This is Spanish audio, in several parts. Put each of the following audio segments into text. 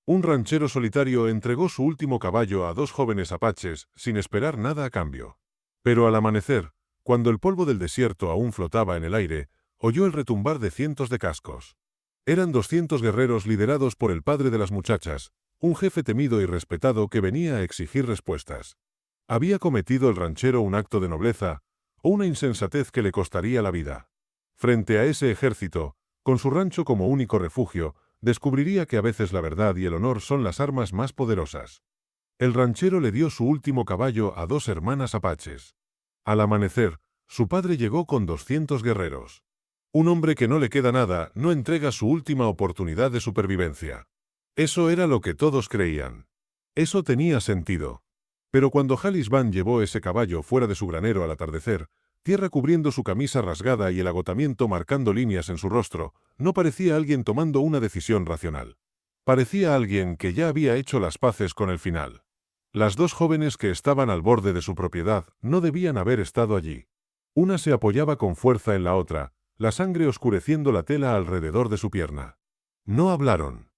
Un ranchero solitario entregó su último caballo a dos jóvenes apaches sin esperar nada a cambio. Pero al amanecer, cuando el polvo del desierto aún flotaba en el aire, oyó el retumbar de cientos de cascos. Eran 200 guerreros liderados por el padre de las muchachas, un jefe temido y respetado que venía a exigir respuestas. ¿Había cometido el ranchero un acto de nobleza, o una insensatez que le costaría la vida? Frente a ese ejército, con su rancho como único refugio, descubriría que a veces la verdad y el honor son las armas más poderosas. El ranchero le dio su último caballo a dos hermanas apaches. Al amanecer, su padre llegó con 200 guerreros. Un hombre que no le queda nada no entrega su última oportunidad de supervivencia. Eso era lo que todos creían. Eso tenía sentido. Pero cuando Jalisban llevó ese caballo fuera de su granero al atardecer, tierra cubriendo su camisa rasgada y el agotamiento marcando líneas en su rostro, no parecía alguien tomando una decisión racional. Parecía alguien que ya había hecho las paces con el final. Las dos jóvenes que estaban al borde de su propiedad no debían haber estado allí. Una se apoyaba con fuerza en la otra, la sangre oscureciendo la tela alrededor de su pierna. No hablaron.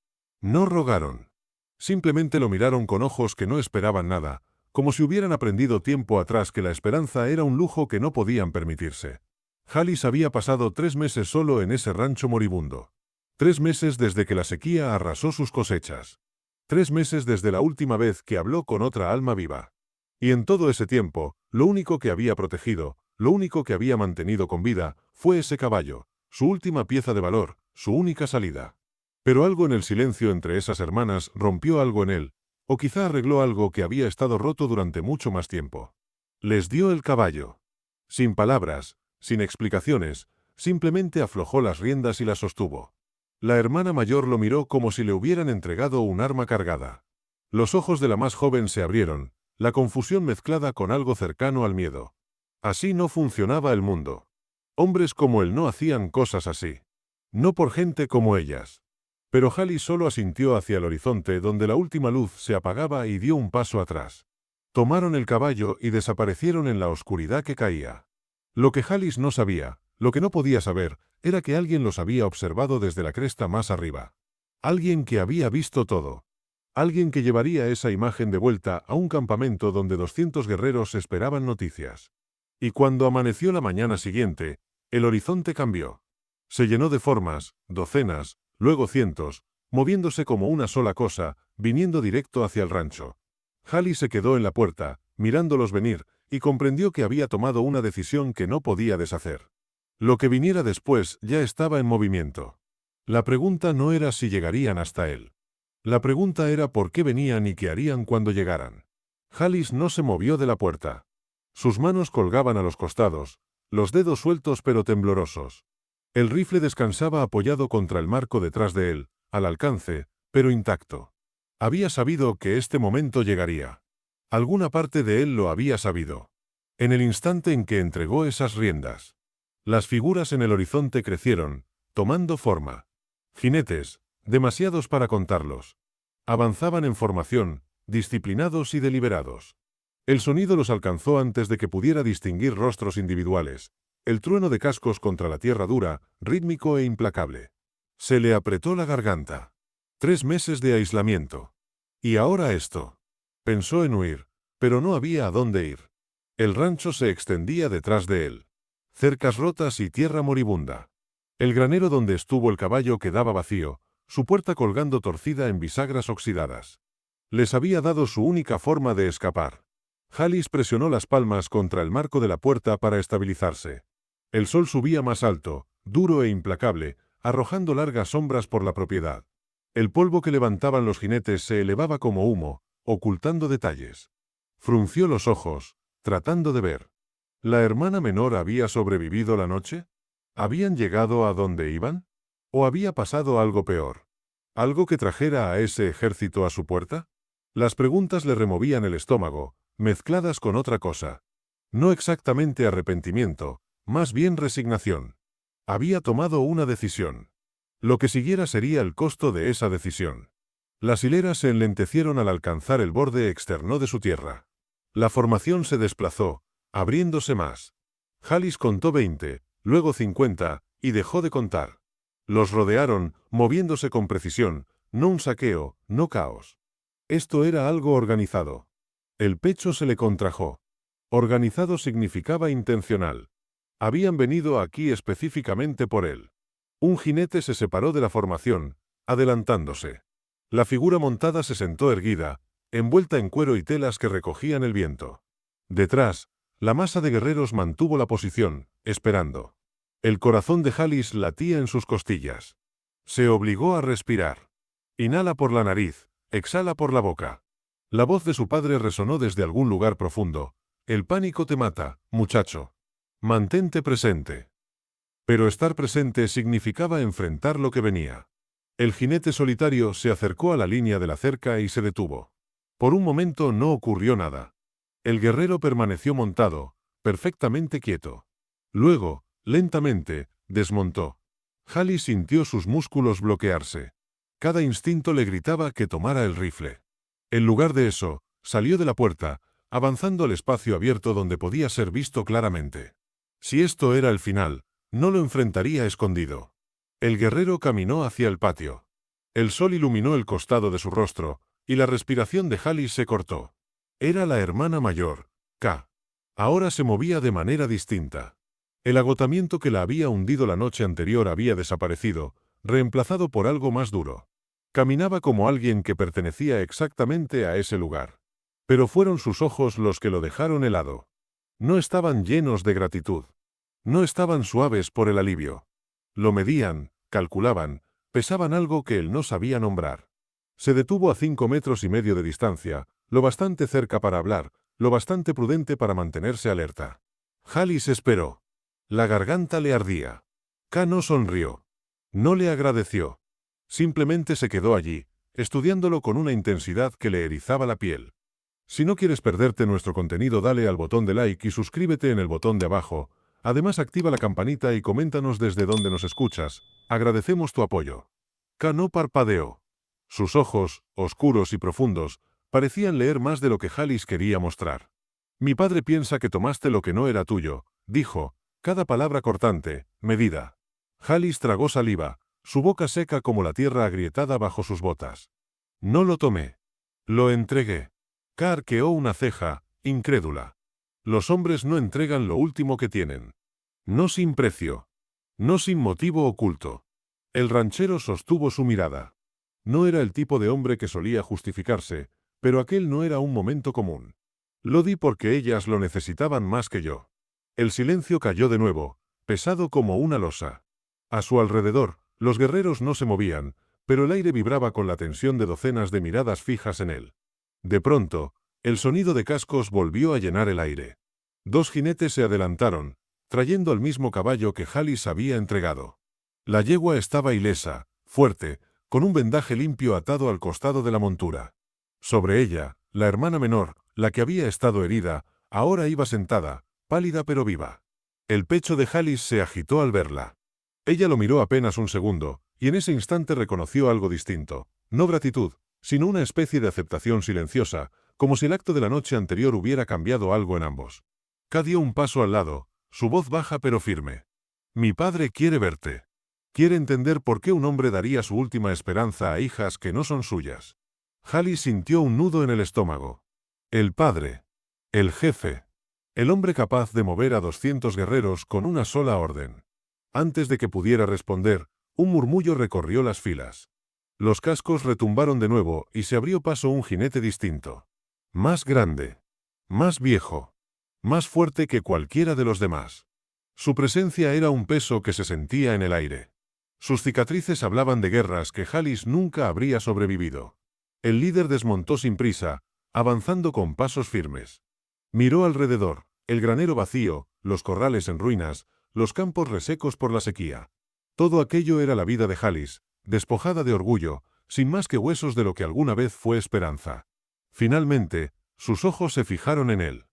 No rogaron. Simplemente lo miraron con ojos que no esperaban nada, como si hubieran aprendido tiempo atrás que la esperanza era un lujo que no podían permitirse. Jalis había pasado 3 meses solo en ese rancho moribundo. 3 meses desde que la sequía arrasó sus cosechas. 3 meses desde la última vez que habló con otra alma viva. Y en todo ese tiempo, lo único que había protegido, lo único que había mantenido con vida, fue ese caballo, su última pieza de valor, su única salida. Pero algo en el silencio entre esas hermanas rompió algo en él, o quizá arregló algo que había estado roto durante mucho más tiempo. Les dio el caballo. Sin palabras, sin explicaciones, simplemente aflojó las riendas y las sostuvo. La hermana mayor lo miró como si le hubieran entregado un arma cargada. Los ojos de la más joven se abrieron, la confusión mezclada con algo cercano al miedo. Así no funcionaba el mundo. Hombres como él no hacían cosas así. No por gente como ellas. Pero Jalis solo asintió hacia el horizonte donde la última luz se apagaba y dio un paso atrás. Tomaron el caballo y desaparecieron en la oscuridad que caía. Lo que Jalis no sabía, lo que no podía saber, era que alguien los había observado desde la cresta más arriba. Alguien que había visto todo. Alguien que llevaría esa imagen de vuelta a un campamento donde 200 guerreros esperaban noticias. Y cuando amaneció la mañana siguiente, el horizonte cambió. Se llenó de formas, docenas, luego cientos, moviéndose como una sola cosa, viniendo directo hacia el rancho. Jalis se quedó en la puerta, mirándolos venir, y comprendió que había tomado una decisión que no podía deshacer. Lo que viniera después ya estaba en movimiento. La pregunta no era si llegarían hasta él. La pregunta era por qué venían y qué harían cuando llegaran. Jalis no se movió de la puerta. Sus manos colgaban a los costados, los dedos sueltos pero temblorosos. El rifle descansaba apoyado contra el marco detrás de él, al alcance, pero intacto. Había sabido que este momento llegaría. Alguna parte de él lo había sabido. En el instante en que entregó esas riendas. Las figuras en el horizonte crecieron, tomando forma. Jinetes, demasiados para contarlos. Avanzaban en formación, disciplinados y deliberados. El sonido los alcanzó antes de que pudiera distinguir rostros individuales. El trueno de cascos contra la tierra dura, rítmico e implacable. Se le apretó la garganta. 3 meses de aislamiento. Y ahora esto. Pensó en huir, pero no había a dónde ir. El rancho se extendía detrás de él. Cercas rotas y tierra moribunda. El granero donde estuvo el caballo quedaba vacío, su puerta colgando torcida en bisagras oxidadas. Les había dado su única forma de escapar. Jalis presionó las palmas contra el marco de la puerta para estabilizarse. El sol subía más alto, duro e implacable, arrojando largas sombras por la propiedad. El polvo que levantaban los jinetes se elevaba como humo, ocultando detalles. Frunció los ojos, tratando de ver. ¿La hermana menor había sobrevivido la noche? ¿Habían llegado a donde iban? ¿O había pasado algo peor? ¿Algo que trajera a ese ejército a su puerta? Las preguntas le removían el estómago, mezcladas con otra cosa. No exactamente arrepentimiento, más bien resignación. Había tomado una decisión. Lo que siguiera sería el costo de esa decisión. Las hileras se enlentecieron al alcanzar el borde externo de su tierra. La formación se desplazó, abriéndose más. Jalis contó 20, luego 50, y dejó de contar. Los rodearon, moviéndose con precisión, No un saqueo, no caos. Esto era algo organizado. El pecho se le contrajo. Organizado significaba intencional. Habían venido aquí específicamente por él. Un jinete se separó de la formación, adelantándose. La figura montada se sentó erguida, envuelta en cuero y telas que recogían el viento. Detrás, la masa de guerreros mantuvo la posición, esperando. El corazón de Jalis latía en sus costillas. Se obligó a respirar. Inhala por la nariz, exhala por la boca. La voz de su padre resonó desde algún lugar profundo. El pánico te mata, muchacho. Mantente presente. Pero estar presente significaba enfrentar lo que venía. El jinete solitario se acercó a la línea de la cerca y se detuvo. Por un momento no ocurrió nada. El guerrero permaneció montado, perfectamente quieto. Luego, lentamente, desmontó. Jalis sintió sus músculos bloquearse. Cada instinto le gritaba que tomara el rifle. En lugar de eso, salió de la puerta, avanzando al espacio abierto donde podía ser visto claramente. Si esto era el final, no lo enfrentaría escondido. El guerrero caminó hacia el patio. El sol iluminó el costado de su rostro, y la respiración de Jalis se cortó. Era la hermana mayor, K. Ahora se movía de manera distinta. El agotamiento que la había hundido la noche anterior había desaparecido, reemplazado por algo más duro. Caminaba como alguien que pertenecía exactamente a ese lugar. Pero fueron sus ojos los que lo dejaron helado. No estaban llenos de gratitud. No estaban suaves por el alivio. Lo medían, calculaban, pesaban algo que él no sabía nombrar. Se detuvo a 5,5 metros de distancia, lo bastante cerca para hablar, lo bastante prudente para mantenerse alerta. Jalis esperó. La garganta le ardía. K no sonrió. No le agradeció. Simplemente se quedó allí, estudiándolo con una intensidad que le erizaba la piel. Si no quieres perderte nuestro contenido, dale al botón de like y suscríbete en el botón de abajo. Además, activa la campanita y coméntanos desde dónde nos escuchas. Agradecemos tu apoyo. K no parpadeó. Sus ojos, oscuros y profundos, parecían leer más de lo que Jalis quería mostrar. Mi padre piensa que tomaste lo que no era tuyo, dijo, cada palabra cortante, medida. Jalis tragó saliva, su boca seca como la tierra agrietada bajo sus botas. No lo tomé. Lo entregué. K arqueó una ceja, incrédula. Los hombres no entregan lo último que tienen. No sin precio. No sin motivo oculto. El ranchero sostuvo su mirada. No era el tipo de hombre que solía justificarse, pero aquel no era un momento común. Lo di porque ellas lo necesitaban más que yo. El silencio cayó de nuevo, pesado como una losa. A su alrededor, los guerreros no se movían, pero el aire vibraba con la tensión de docenas de miradas fijas en él. De pronto, el sonido de cascos volvió a llenar el aire. 2 jinetes se adelantaron, trayendo al mismo caballo que Jalis había entregado. La yegua estaba ilesa, fuerte, con un vendaje limpio atado al costado de la montura. Sobre ella, la hermana menor, la que había estado herida, ahora iba sentada, pálida pero viva. El pecho de Jalis se agitó al verla. Ella lo miró apenas un segundo, y en ese instante reconoció algo distinto, no gratitud, sino una especie de aceptación silenciosa, como si el acto de la noche anterior hubiera cambiado algo en ambos. K dio un paso al lado, su voz baja pero firme. Mi padre quiere verte. Quiere entender por qué un hombre daría su última esperanza a hijas que no son suyas. Jalis sintió un nudo en el estómago. El padre. El jefe. El hombre capaz de mover a 200 guerreros con una sola orden. Antes de que pudiera responder, un murmullo recorrió las filas. Los cascos retumbaron de nuevo y se abrió paso un jinete distinto. Más grande. Más viejo. Más fuerte que cualquiera de los demás. Su presencia era un peso que se sentía en el aire. Sus cicatrices hablaban de guerras que Jalis nunca habría sobrevivido. El líder desmontó sin prisa, avanzando con pasos firmes. Miró alrededor, el granero vacío, los corrales en ruinas, los campos resecos por la sequía. Todo aquello era la vida de Jalis, despojada de orgullo, sin más que huesos de lo que alguna vez fue esperanza. Finalmente, sus ojos se fijaron en él.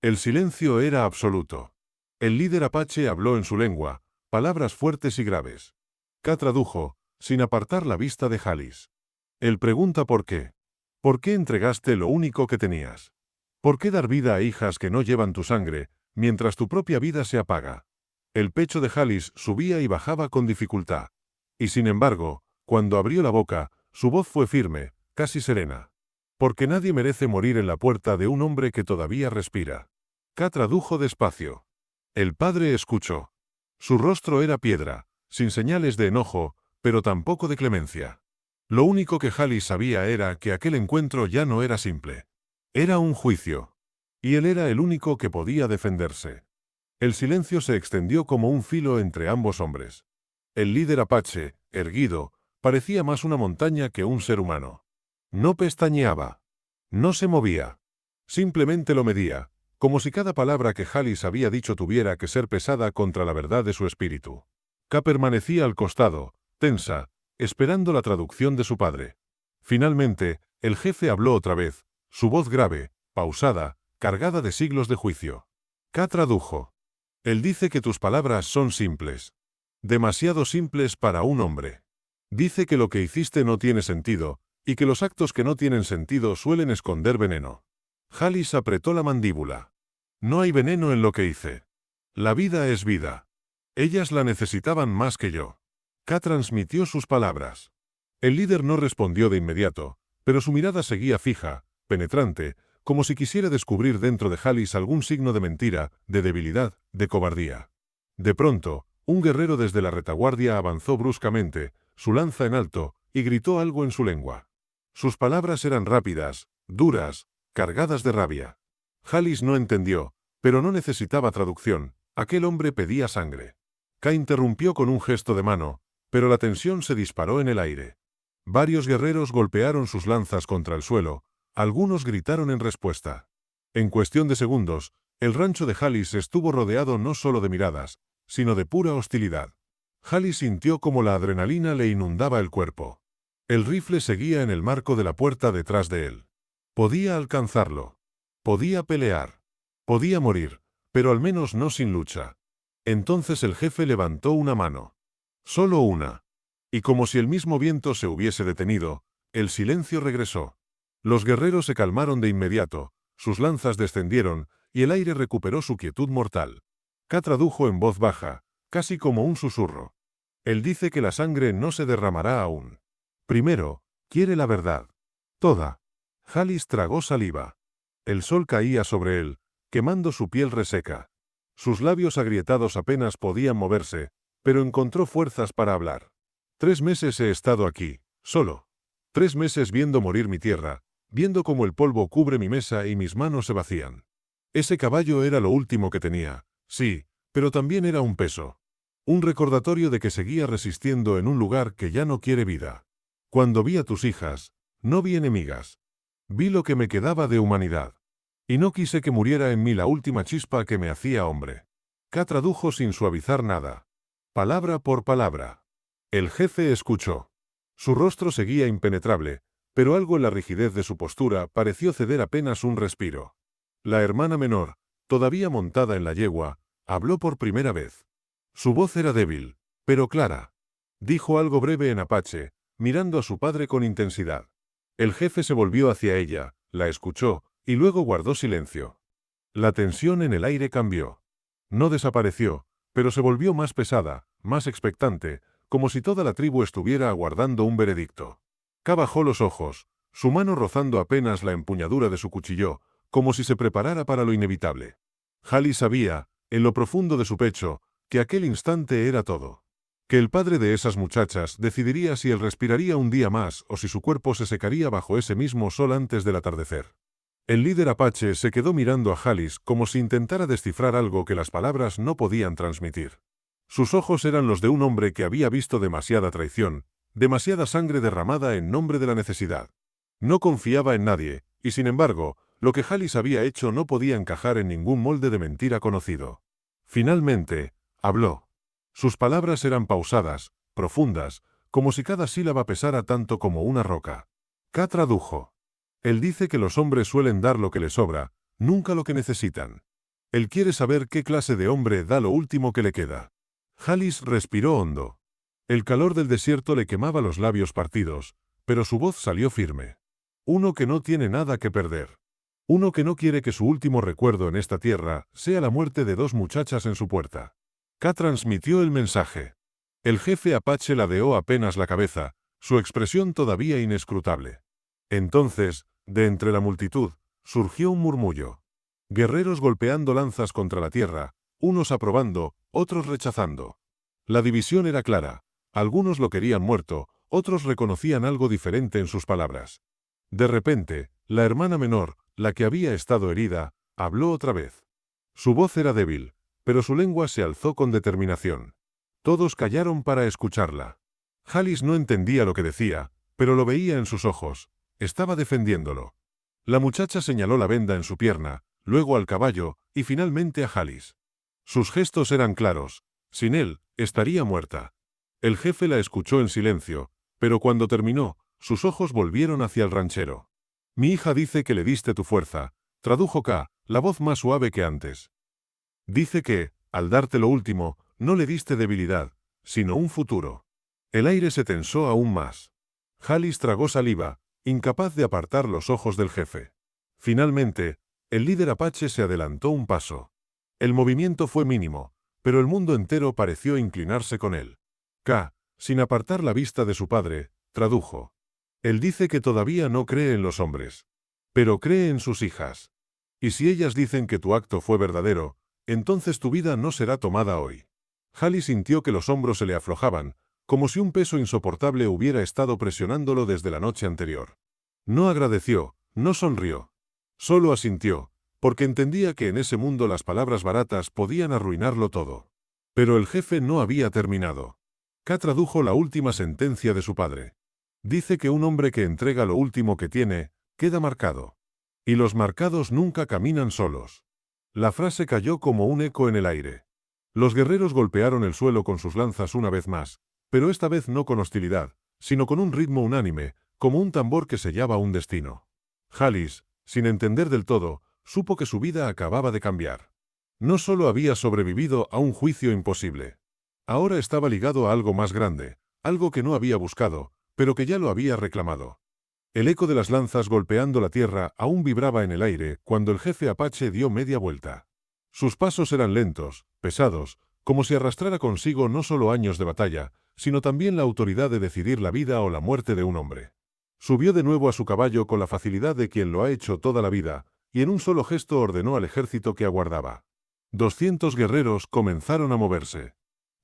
El silencio era absoluto. El líder apache habló en su lengua, palabras fuertes y graves. K tradujo, sin apartar la vista de Jalis. Él pregunta por qué. ¿Por qué entregaste lo único que tenías? ¿Por qué dar vida a hijas que no llevan tu sangre, mientras tu propia vida se apaga? El pecho de Jalis subía y bajaba con dificultad. Y sin embargo, cuando abrió la boca, Su voz fue firme, casi serena. Porque nadie merece morir en la puerta de un hombre que todavía respira. K tradujo despacio. El padre escuchó. Su rostro era piedra, sin señales de enojo, pero tampoco de clemencia. Lo único que Halis sabía era que aquel encuentro ya no era simple. Era un juicio. Y él era el único que podía defenderse. El silencio se extendió como un filo entre ambos hombres. El líder apache, erguido, parecía más una montaña que un ser humano. No pestañeaba. No se movía. Simplemente lo medía, como si cada palabra que Halis había dicho tuviera que ser pesada contra la verdad de su espíritu. K permanecía al costado, tensa, esperando la traducción de su padre. Finalmente, el jefe habló otra vez, su voz grave, pausada, cargada de siglos de juicio. K tradujo. Él dice que tus palabras son simples. Demasiado simples para un hombre. Dice que lo que hiciste no tiene sentido, y que los actos que no tienen sentido suelen esconder veneno. Halis apretó la mandíbula. No hay veneno en lo que hice. La vida es vida. Ellas la necesitaban más que yo. K transmitió sus palabras. El líder no respondió de inmediato, pero su mirada seguía fija, penetrante, como si quisiera descubrir dentro de Halis algún signo de mentira, de debilidad, de cobardía. De pronto, un guerrero desde la retaguardia avanzó bruscamente, su lanza en alto, y gritó algo en su lengua. Sus palabras eran rápidas, duras, cargadas de rabia. Halis no entendió, pero no necesitaba traducción, aquel hombre pedía sangre. K interrumpió con un gesto de mano, pero la tensión se disparó en el aire. Varios guerreros golpearon sus lanzas contra el suelo, algunos gritaron en respuesta. En cuestión de segundos, el rancho de Halis estuvo rodeado no solo de miradas, sino de pura hostilidad. Halis sintió como la adrenalina le inundaba el cuerpo. El rifle seguía en el marco de la puerta detrás de él. Podía alcanzarlo. Podía pelear. Podía morir, pero al menos no sin lucha. Entonces el jefe levantó una mano. Solo una. Y como si el mismo viento se hubiese detenido, el silencio regresó. Los guerreros se calmaron de inmediato, sus lanzas descendieron, y el aire recuperó su quietud mortal. K tradujo en voz baja, casi como un susurro. Él dice que la sangre no se derramará aún. Primero, quiere la verdad. Toda. Halis tragó saliva. El sol caía sobre él, quemando su piel reseca. Sus labios agrietados apenas podían moverse, pero encontró fuerzas para hablar. 3 meses he estado aquí, solo. 3 meses viendo morir mi tierra, viendo cómo el polvo cubre mi mesa y mis manos se vacían. Ese caballo era lo último que tenía, sí, pero también era un peso. Un recordatorio de que seguía resistiendo en un lugar que ya no quiere vida. Cuando vi a tus hijas, no vi enemigas. Vi lo que me quedaba de humanidad. Y no quise que muriera en mí la última chispa que me hacía hombre. K tradujo sin suavizar nada. Palabra por palabra. El jefe escuchó. Su rostro seguía impenetrable, pero algo en la rigidez de su postura pareció ceder apenas un respiro. La hermana menor, todavía montada en la yegua, habló por primera vez. Su voz era débil, pero clara. Dijo algo breve en apache, mirando a su padre con intensidad. El jefe se volvió hacia ella, la escuchó, y luego guardó silencio. La tensión en el aire cambió. No desapareció, pero se volvió más pesada, más expectante, como si toda la tribu estuviera aguardando un veredicto. K bajó los ojos, su mano rozando apenas la empuñadura de su cuchillo, como si se preparara para lo inevitable. Halis sabía, en lo profundo de su pecho, que aquel instante era todo. Que el padre de esas muchachas decidiría si él respiraría un día más o si su cuerpo se secaría bajo ese mismo sol antes del atardecer. El líder apache se quedó mirando a Halis como si intentara descifrar algo que las palabras no podían transmitir. Sus ojos eran los de un hombre que había visto demasiada traición, demasiada sangre derramada en nombre de la necesidad. No confiaba en nadie, y sin embargo, lo que Halis había hecho no podía encajar en ningún molde de mentira conocido. Finalmente, habló. Sus palabras eran pausadas, profundas, como si cada sílaba pesara tanto como una roca. K tradujo. Él dice que los hombres suelen dar lo que les sobra, nunca lo que necesitan. Él quiere saber qué clase de hombre da lo último que le queda. Halis respiró hondo. El calor del desierto le quemaba los labios partidos, pero su voz salió firme. Uno que no tiene nada que perder. Uno que no quiere que su último recuerdo en esta tierra sea la muerte de 2 muchachas en su puerta. K transmitió el mensaje. El jefe apache ladeó apenas la cabeza, su expresión todavía inescrutable. Entonces, de entre la multitud, surgió un murmullo. Guerreros golpeando lanzas contra la tierra, unos aprobando, otros rechazando. La división era clara. Algunos lo querían muerto, otros reconocían algo diferente en sus palabras. De repente, la hermana menor, la que había estado herida, habló otra vez. Su voz era débil, pero su lengua se alzó con determinación. Todos callaron para escucharla. Jalis no entendía lo que decía, pero lo veía en sus ojos. Estaba defendiéndolo. La muchacha señaló la venda en su pierna, luego al caballo, y finalmente a Jalis. Sus gestos eran claros. Sin él, estaría muerta. El jefe la escuchó en silencio, pero cuando terminó, sus ojos volvieron hacia el ranchero. Mi hija dice que le diste tu fuerza, tradujo K, la voz más suave que antes. Dice que, al darte lo último, no le diste debilidad, sino un futuro. El aire se tensó aún más. Jalis tragó saliva, incapaz de apartar los ojos del jefe. Finalmente, el líder apache se adelantó un paso. El movimiento fue mínimo, pero el mundo entero pareció inclinarse con él. K, sin apartar la vista de su padre, tradujo. Él dice que todavía no cree en los hombres, pero cree en sus hijas. Y si ellas dicen que tu acto fue verdadero, entonces tu vida no será tomada hoy. Jalis sintió que los hombros se le aflojaban, como si un peso insoportable hubiera estado presionándolo desde la noche anterior. No agradeció, no sonrió. Solo asintió, porque entendía que en ese mundo las palabras baratas podían arruinarlo todo. Pero el jefe no había terminado. K tradujo la última sentencia de su padre. Dice que un hombre que entrega lo último que tiene, queda marcado. Y los marcados nunca caminan solos. La frase cayó como un eco en el aire. Los guerreros golpearon el suelo con sus lanzas una vez más, pero esta vez no con hostilidad, sino con un ritmo unánime, como un tambor que sellaba un destino. Jalis, sin entender del todo, supo que su vida acababa de cambiar. No solo había sobrevivido a un juicio imposible. Ahora estaba ligado a algo más grande, algo que no había buscado, pero que ya lo había reclamado. El eco de las lanzas golpeando la tierra aún vibraba en el aire cuando el jefe apache dio media vuelta. Sus pasos eran lentos, pesados, como si arrastrara consigo no solo años de batalla, sino también la autoridad de decidir la vida o la muerte de un hombre. Subió de nuevo a su caballo con la facilidad de quien lo ha hecho toda la vida, y en un solo gesto ordenó al ejército que aguardaba. 200 guerreros comenzaron a moverse.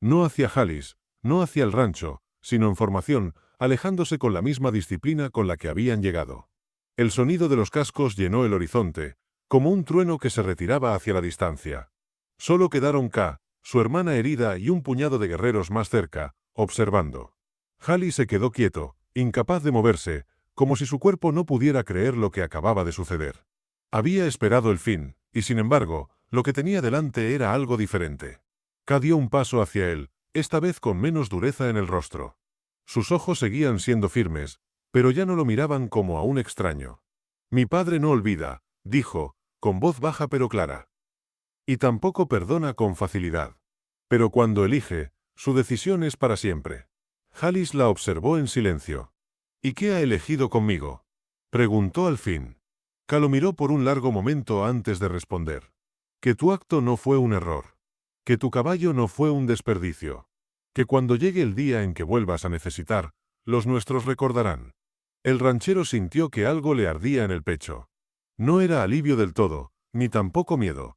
No hacia Jalis, no hacia el rancho, sino en formación, alejándose con la misma disciplina con la que habían llegado. El sonido de los cascos llenó el horizonte, como un trueno que se retiraba hacia la distancia. Solo quedaron K, su hermana herida y un puñado de guerreros más cerca, observando. Jalis se quedó quieto, incapaz de moverse, como si su cuerpo no pudiera creer lo que acababa de suceder. Había esperado el fin, y sin embargo, lo que tenía delante era algo diferente. K dio un paso hacia él, esta vez con menos dureza en el rostro. Sus ojos seguían siendo firmes, pero ya no lo miraban como a un extraño. Mi padre no olvida, dijo, con voz baja pero clara. Y tampoco perdona con facilidad. Pero cuando elige, su decisión es para siempre. Jalis la observó en silencio. ¿Y qué ha elegido conmigo?, preguntó al fin. K lo miró por un largo momento antes de responder. Que tu acto no fue un error. Que tu caballo no fue un desperdicio. Que cuando llegue el día en que vuelvas a necesitar, los nuestros recordarán. El ranchero sintió que algo le ardía en el pecho. No era alivio del todo, ni tampoco miedo.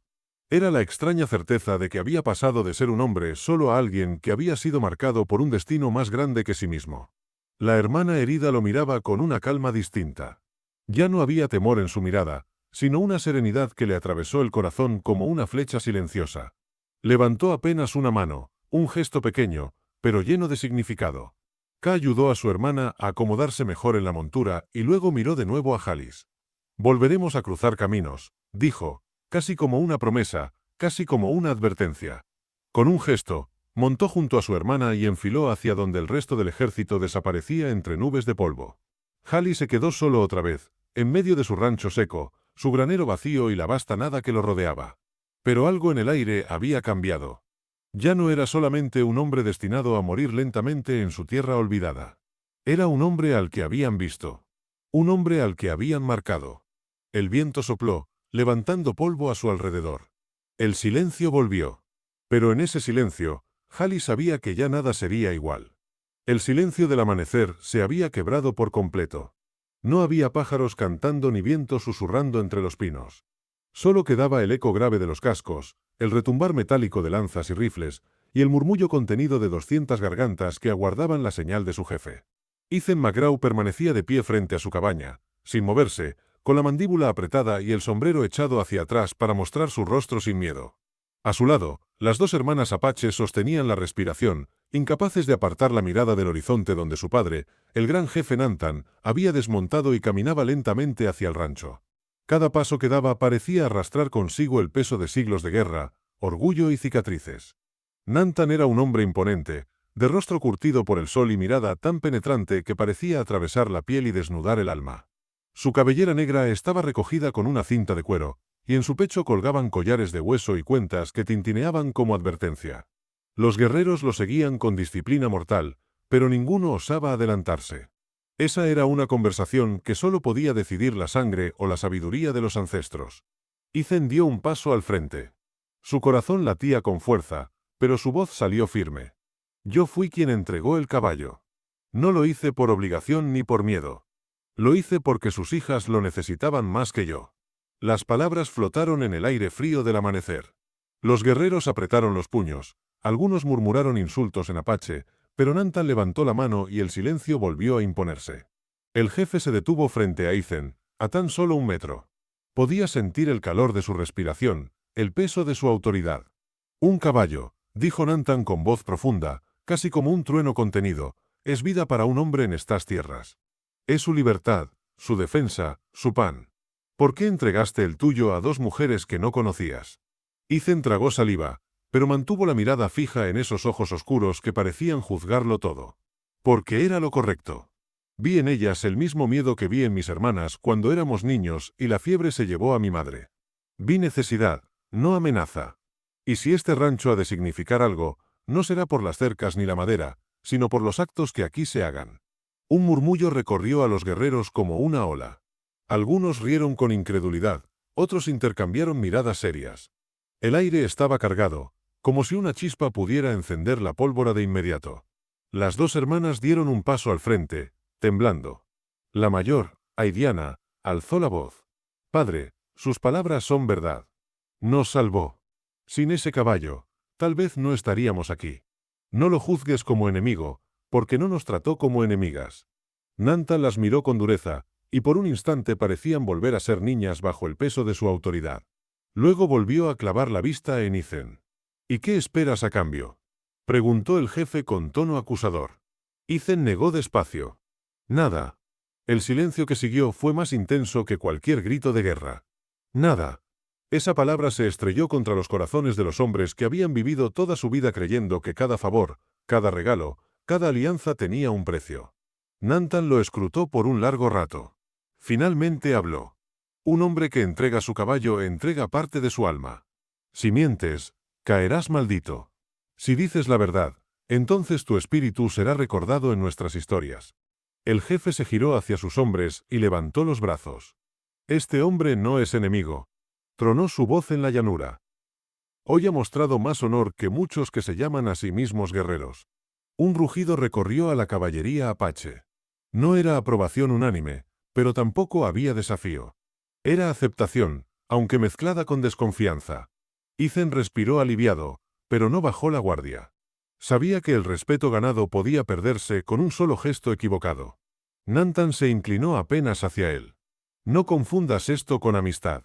Era la extraña certeza de que había pasado de ser un hombre solo a alguien que había sido marcado por un destino más grande que sí mismo. La hermana herida lo miraba con una calma distinta. Ya no había temor en su mirada, sino una serenidad que le atravesó el corazón como una flecha silenciosa. Levantó apenas una mano, un gesto pequeño, pero lleno de significado. K ayudó a su hermana a acomodarse mejor en la montura y luego miró de nuevo a Jalis. Volveremos a cruzar caminos, dijo, casi como una promesa, casi como una advertencia. Con un gesto, montó junto a su hermana y enfiló hacia donde el resto del ejército desaparecía entre nubes de polvo. Jalis se quedó solo otra vez, en medio de su rancho seco, su granero vacío y la vasta nada que lo rodeaba. Pero algo en el aire había cambiado. Ya no era solamente un hombre destinado a morir lentamente en su tierra olvidada. Era un hombre al que habían visto. Un hombre al que habían marcado. El viento sopló, levantando polvo a su alrededor. El silencio volvió. Pero en ese silencio, Jalis sabía que ya nada sería igual. El silencio del amanecer se había quebrado por completo. No había pájaros cantando ni viento susurrando entre los pinos. Solo quedaba el eco grave de los cascos, el retumbar metálico de lanzas y rifles, y el murmullo contenido de 200 gargantas que aguardaban la señal de su jefe. Ethan McGraw permanecía de pie frente a su cabaña, sin moverse, con la mandíbula apretada y el sombrero echado hacia atrás para mostrar su rostro sin miedo. A su lado, las dos hermanas apaches sostenían la respiración, incapaces de apartar la mirada del horizonte donde su padre, el gran jefe Nantan, había desmontado y caminaba lentamente hacia el rancho. Cada paso que daba parecía arrastrar consigo el peso de siglos de guerra, orgullo y cicatrices. Nantan era un hombre imponente, de rostro curtido por el sol y mirada tan penetrante que parecía atravesar la piel y desnudar el alma. Su cabellera negra estaba recogida con una cinta de cuero, y en su pecho colgaban collares de hueso y cuentas que tintineaban como advertencia. Los guerreros lo seguían con disciplina mortal, pero ninguno osaba adelantarse. Esa era una conversación que solo podía decidir la sangre o la sabiduría de los ancestros. Ethan dio un paso al frente. Su corazón latía con fuerza, pero su voz salió firme. Yo fui quien entregó el caballo. No lo hice por obligación ni por miedo. Lo hice porque sus hijas lo necesitaban más que yo. Las palabras flotaron en el aire frío del amanecer. Los guerreros apretaron los puños, algunos murmuraron insultos en apache, pero Nantan levantó la mano y el silencio volvió a imponerse. El jefe se detuvo frente a Ethan, a tan solo 1 metro. Podía sentir el calor de su respiración, el peso de su autoridad. Un caballo, dijo Nantan con voz profunda, casi como un trueno contenido, es vida para un hombre en estas tierras. Es su libertad, su defensa, su pan. ¿Por qué entregaste el tuyo a 2 mujeres que no conocías? Ethan tragó saliva, pero mantuvo la mirada fija en esos ojos oscuros que parecían juzgarlo todo. Porque era lo correcto. Vi en ellas el mismo miedo que vi en mis hermanas cuando éramos niños y la fiebre se llevó a mi madre. Vi necesidad, no amenaza. Y si este rancho ha de significar algo, no será por las cercas ni la madera, sino por los actos que aquí se hagan. Un murmullo recorrió a los guerreros como una ola. Algunos rieron con incredulidad, otros intercambiaron miradas serias. El aire estaba cargado, como si una chispa pudiera encender la pólvora de inmediato. Las 2 hermanas dieron un paso al frente, temblando. La mayor, Aidiana, alzó la voz. Padre, sus palabras son verdad. Nos salvó. Sin ese caballo, tal vez no estaríamos aquí. No lo juzgues como enemigo, porque no nos trató como enemigas. Nantan las miró con dureza, y por un instante parecían volver a ser niñas bajo el peso de su autoridad. Luego volvió a clavar la vista en Ethan. ¿Y qué esperas a cambio?, preguntó el jefe con tono acusador. Ethan negó despacio. Nada. El silencio que siguió fue más intenso que cualquier grito de guerra. Nada. Esa palabra se estrelló contra los corazones de los hombres que habían vivido toda su vida creyendo que cada favor, cada regalo, cada alianza tenía un precio. Nantan lo escrutó por un largo rato. Finalmente habló. Un hombre que entrega su caballo entrega parte de su alma. Si mientes, caerás maldito. Si dices la verdad, entonces tu espíritu será recordado en nuestras historias. El jefe se giró hacia sus hombres y levantó los brazos. Este hombre no es enemigo. Tronó su voz en la llanura. Hoy ha mostrado más honor que muchos que se llaman a sí mismos guerreros. Un rugido recorrió a la caballería apache. No era aprobación unánime, pero tampoco había desafío. Era aceptación, aunque mezclada con desconfianza. Ethan respiró aliviado, pero no bajó la guardia. Sabía que el respeto ganado podía perderse con un solo gesto equivocado. Nantan se inclinó apenas hacia él. No confundas esto con amistad.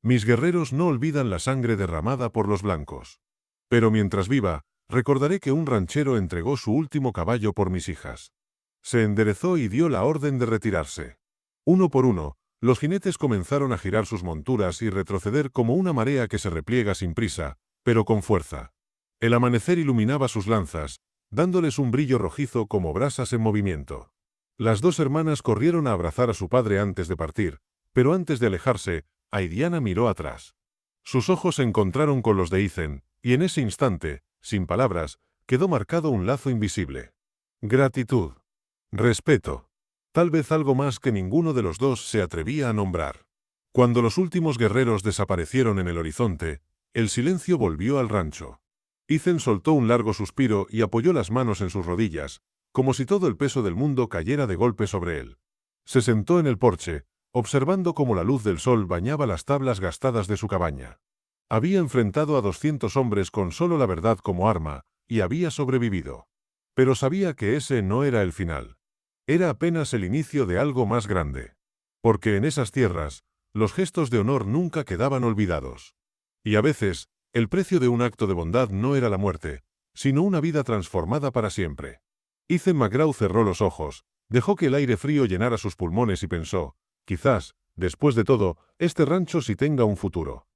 Mis guerreros no olvidan la sangre derramada por los blancos. Pero mientras viva, recordaré que un ranchero entregó su último caballo por mis hijas. Se enderezó y dio la orden de retirarse. Uno por uno, los jinetes comenzaron a girar sus monturas y retroceder como una marea que se repliega sin prisa, pero con fuerza. El amanecer iluminaba sus lanzas, dándoles un brillo rojizo como brasas en movimiento. Las 2 hermanas corrieron a abrazar a su padre antes de partir, pero antes de alejarse, Aidiana miró atrás. Sus ojos se encontraron con los de Ethan, y en ese instante, sin palabras, quedó marcado un lazo invisible. Gratitud. Respeto. Tal vez algo más que ninguno de los dos se atrevía a nombrar. Cuando los últimos guerreros desaparecieron en el horizonte, el silencio volvió al rancho. Ethan soltó un largo suspiro y apoyó las manos en sus rodillas, como si todo el peso del mundo cayera de golpe sobre él. Se sentó en el porche, observando cómo la luz del sol bañaba las tablas gastadas de su cabaña. Había enfrentado a 200 hombres con solo la verdad como arma, y había sobrevivido. Pero sabía que ese no era el final. Era apenas el inicio de algo más grande. Porque en esas tierras, los gestos de honor nunca quedaban olvidados. Y a veces, el precio de un acto de bondad no era la muerte, sino una vida transformada para siempre. Ethan McGraw cerró los ojos, dejó que el aire frío llenara sus pulmones y pensó, quizás, después de todo, este rancho sí tenga un futuro.